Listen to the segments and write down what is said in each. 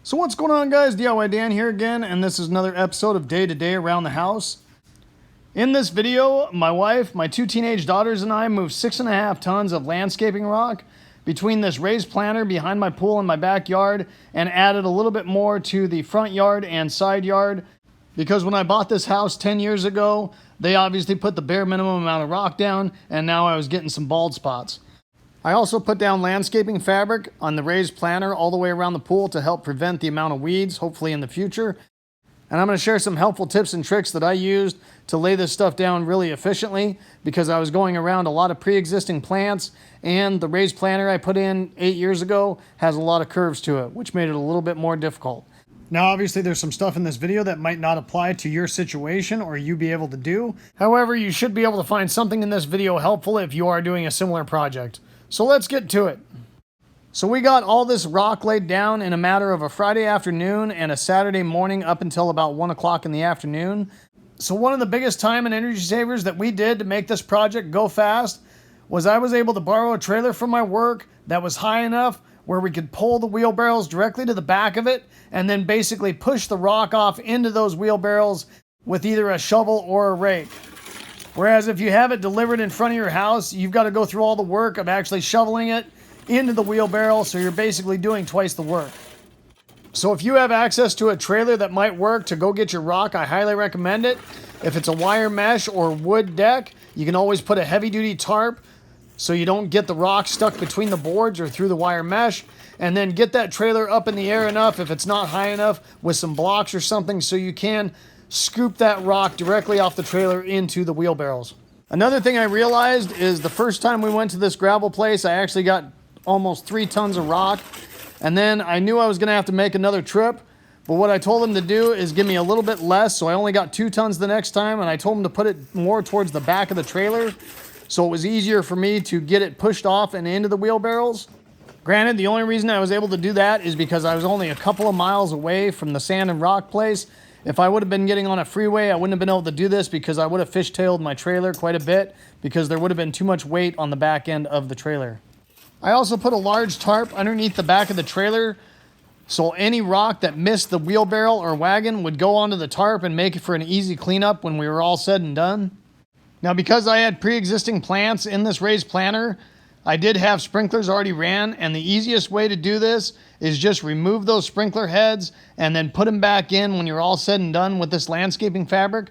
So what's going on, guys? DIY Dan here again, and this is another episode of Day to Day Around the House. In this video, my wife, my two teenage daughters, and I moved 6.5 tons of landscaping rock between this raised planter behind my pool in my backyard and added a little bit more to the front yard and side yard, because when I bought this house 10 years ago, they obviously put the bare minimum amount of rock down, and now I was getting some bald spots. I also put down landscaping fabric on the raised planter all the way around the pool to help prevent the amount of weeds, hopefully in the future. And I'm going to share some helpful tips and tricks that I used to lay this stuff down really efficiently, because I was going around a lot of pre-existing plants, and the raised planter I put in 8 years ago has a lot of curves to it, which made it a little bit more difficult. Now, obviously, there's some stuff in this video that might not apply to your situation or you be able to do. However, you should be able to find something in this video helpful if you are doing a similar project. So let's get to it. So we got all this rock laid down in a matter of a Friday afternoon and a Saturday morning up until about 1 o'clock in the afternoon. So one of the biggest time and energy savers that we did to make this project go fast was I was able to borrow a trailer from my work that was high enough where we could pull the wheelbarrows directly to the back of it and then basically push the rock off into those wheelbarrows with either a shovel or a rake. Whereas if you have it delivered in front of your house, you've got to go through all the work of actually shoveling it into the wheelbarrow, so you're basically doing twice the work. So if you have access to a trailer that might work to go get your rock, I highly recommend it. If it's a wire mesh or wood deck, you can always put a heavy-duty tarp so you don't get the rock stuck between the boards or through the wire mesh, and then get that trailer up in the air enough, if it's not high enough, with some blocks or something so you can scoop that rock directly off the trailer into the wheelbarrows. Another thing I realized is the first time we went to this gravel place, I actually got almost 3 tons of rock, and then I knew I was gonna have to make another trip, but what I told them to do is give me a little bit less, so I only got 2 tons the next time, and I told them to put it more towards the back of the trailer, so it was easier for me to get it pushed off and into the wheelbarrows. Granted, the only reason I was able to do that is because I was only a couple of miles away from the sand and rock place. If I would have been getting on a freeway, I wouldn't have been able to do this because I would have fishtailed my trailer quite a bit because there would have been too much weight on the back end of the trailer. I also put a large tarp underneath the back of the trailer so any rock that missed the wheelbarrow or wagon would go onto the tarp and make it for an easy cleanup when we were all said and done. Now, because I had pre-existing plants in this raised planter, I did have sprinklers already ran, and the easiest way to do this is just remove those sprinkler heads and then put them back in when you're all said and done with this landscaping fabric.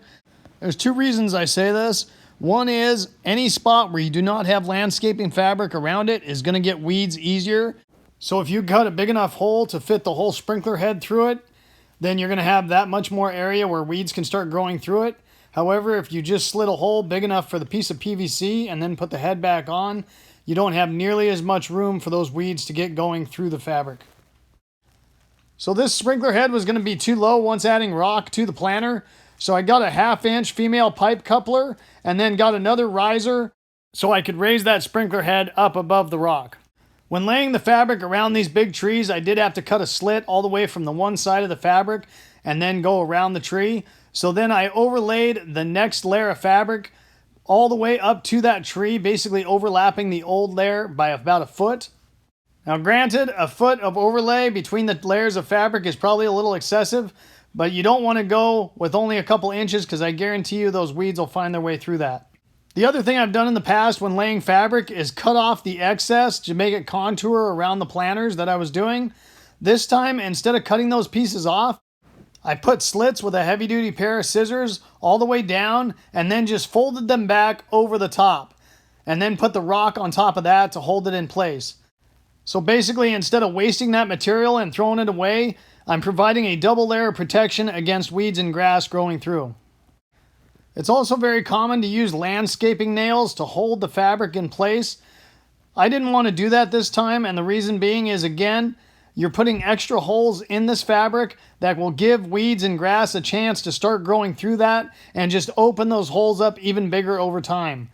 There's 2 reasons I say this. One is any spot where you do not have landscaping fabric around it is going to get weeds easier. So if you cut a big enough hole to fit the whole sprinkler head through it, then you're going to have that much more area where weeds can start growing through it. However, if you just slit a hole big enough for the piece of PVC and then put the head back on, you don't have nearly as much room for those weeds to get going through the fabric. So this sprinkler head was going to be too low once adding rock to the planter. So I got a 1/2-inch female pipe coupler and then got another riser so I could raise that sprinkler head up above the rock. When laying the fabric around these big trees, I did have to cut a slit all the way from the one side of the fabric and then go around the tree. So then I overlaid the next layer of fabric all the way up to that tree, basically overlapping the old layer by about 1 foot. Now granted, 1 foot of overlay between the layers of fabric is probably a little excessive, but you don't want to go with only a couple inches because I guarantee you those weeds will find their way through that. The other thing I've done in the past when laying fabric is cut off the excess to make it contour around the planters that I was doing. This time, instead of cutting those pieces off, I put slits with a heavy-duty pair of scissors all the way down and then just folded them back over the top and then put the rock on top of that to hold it in place. So basically, instead of wasting that material and throwing it away, I'm providing a double layer of protection against weeds and grass growing through. It's also very common to use landscaping nails to hold the fabric in place. I didn't want to do that this time, and the reason being is, again, you're putting extra holes in this fabric that will give weeds and grass a chance to start growing through that and just open those holes up even bigger over time.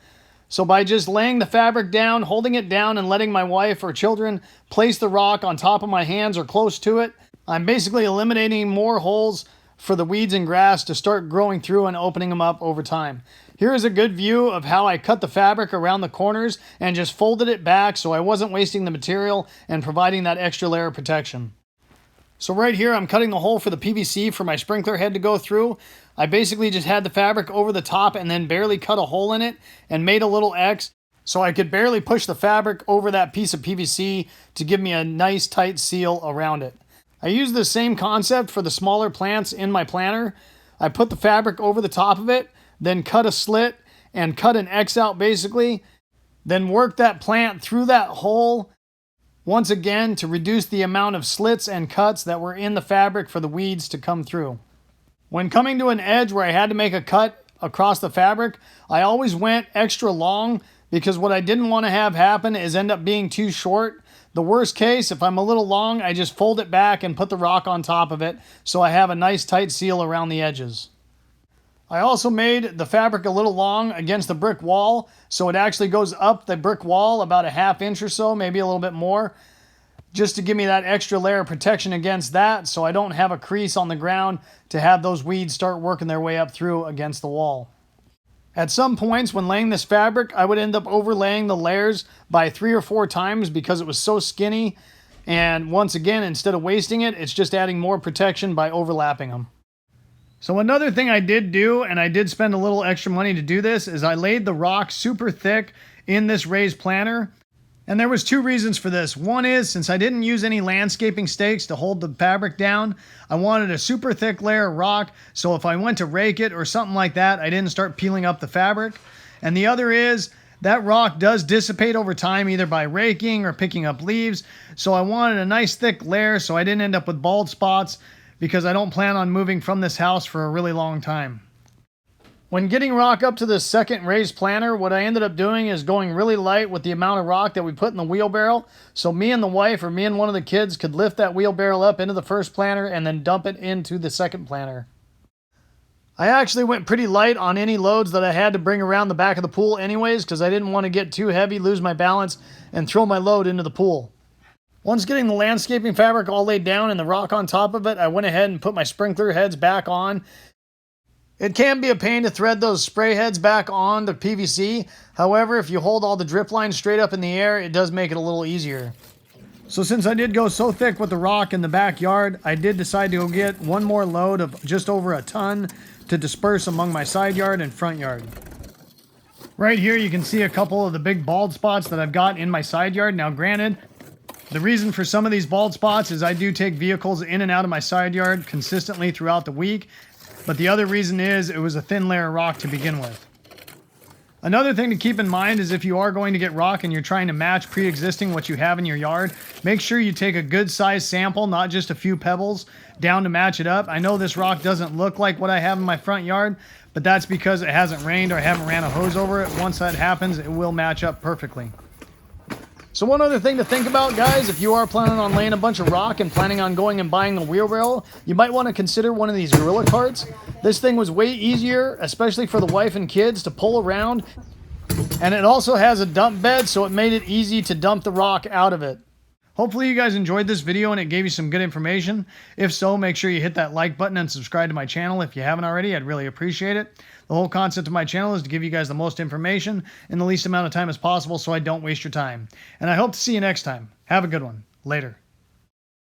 So by just laying the fabric down, holding it down, and letting my wife or children place the rock on top of my hands or close to it, I'm basically eliminating more holes for the weeds and grass to start growing through and opening them up over time. Here is a good view of how I cut the fabric around the corners and just folded it back so I wasn't wasting the material and providing that extra layer of protection. So right here, I'm cutting the hole for the PVC for my sprinkler head to go through. I basically just had the fabric over the top and then barely cut a hole in it and made a little X so I could barely push the fabric over that piece of PVC to give me a nice tight seal around it. I used the same concept for the smaller plants in my planter. I put the fabric over the top of it, then cut a slit and cut an X out basically, then worked that plant through that hole once again to reduce the amount of slits and cuts that were in the fabric for the weeds to come through. When coming to an edge where I had to make a cut across the fabric, I always went extra long because what I didn't want to have happen is end up being too short. The worst case, if I'm a little long, I just fold it back and put the rock on top of it so I have a nice tight seal around the edges. I also made the fabric a little long against the brick wall, so it actually goes up the brick wall about a ½ inch or so, maybe a little bit more, just to give me that extra layer of protection against that so I don't have a crease on the ground to have those weeds start working their way up through against the wall. At some points when laying this fabric, I would end up overlaying the layers by 3 or 4 times because it was so skinny, and once again, instead of wasting it, it's just adding more protection by overlapping them. So another thing I did do, and I did spend a little extra money to do this, is I laid the rock super thick in this raised planter. And there was 2 reasons for this. One is, since I didn't use any landscaping stakes to hold the fabric down, I wanted a super thick layer of rock, so if I went to rake it or something like that, I didn't start peeling up the fabric. And the other is, that rock does dissipate over time, either by raking or picking up leaves, so I wanted a nice thick layer so I didn't end up with bald spots, because I don't plan on moving from this house for a really long time. When getting rock up to this second raised planter, what I ended up doing is going really light with the amount of rock that we put in the wheelbarrow, so me and the wife or me and one of the kids could lift that wheelbarrow up into the first planter and then dump it into the second planter. I actually went pretty light on any loads that I had to bring around the back of the pool anyways, because I didn't want to get too heavy, lose my balance, and throw my load into the pool. Once getting the landscaping fabric all laid down and the rock on top of it, I went ahead and put my sprinkler heads back on. It can be a pain to thread those spray heads back on the PVC. However, if you hold all the drip lines straight up in the air, it does make it a little easier. So since I did go so thick with the rock in the backyard, I did decide to go get one more load of just over a ton to disperse among my side yard and front yard. Right here you can see a couple of the big bald spots that I've got in my side yard. Now granted, the reason for some of these bald spots is I do take vehicles in and out of my side yard consistently throughout the week, but the other reason is it was a thin layer of rock to begin with. Another thing to keep in mind is if you are going to get rock and you're trying to match pre-existing what you have in your yard, make sure you take a good size sample, not just a few pebbles, down to match it up. I know this rock doesn't look like what I have in my front yard, but that's because it hasn't rained or I haven't ran a hose over it. Once that happens, it will match up perfectly. So one other thing to think about, guys, if you are planning on laying a bunch of rock and planning on going and buying a wheelbarrow, you might want to consider one of these gorilla carts. This thing was way easier, especially for the wife and kids, to pull around. And it also has a dump bed, so it made it easy to dump the rock out of it. Hopefully you guys enjoyed this video and it gave you some good information. If so, make sure you hit that like button and subscribe to my channel if you haven't already. I'd really appreciate it. The whole concept of my channel is to give you guys the most information in the least amount of time as possible so I don't waste your time. And I hope to see you next time. Have a good one. Later.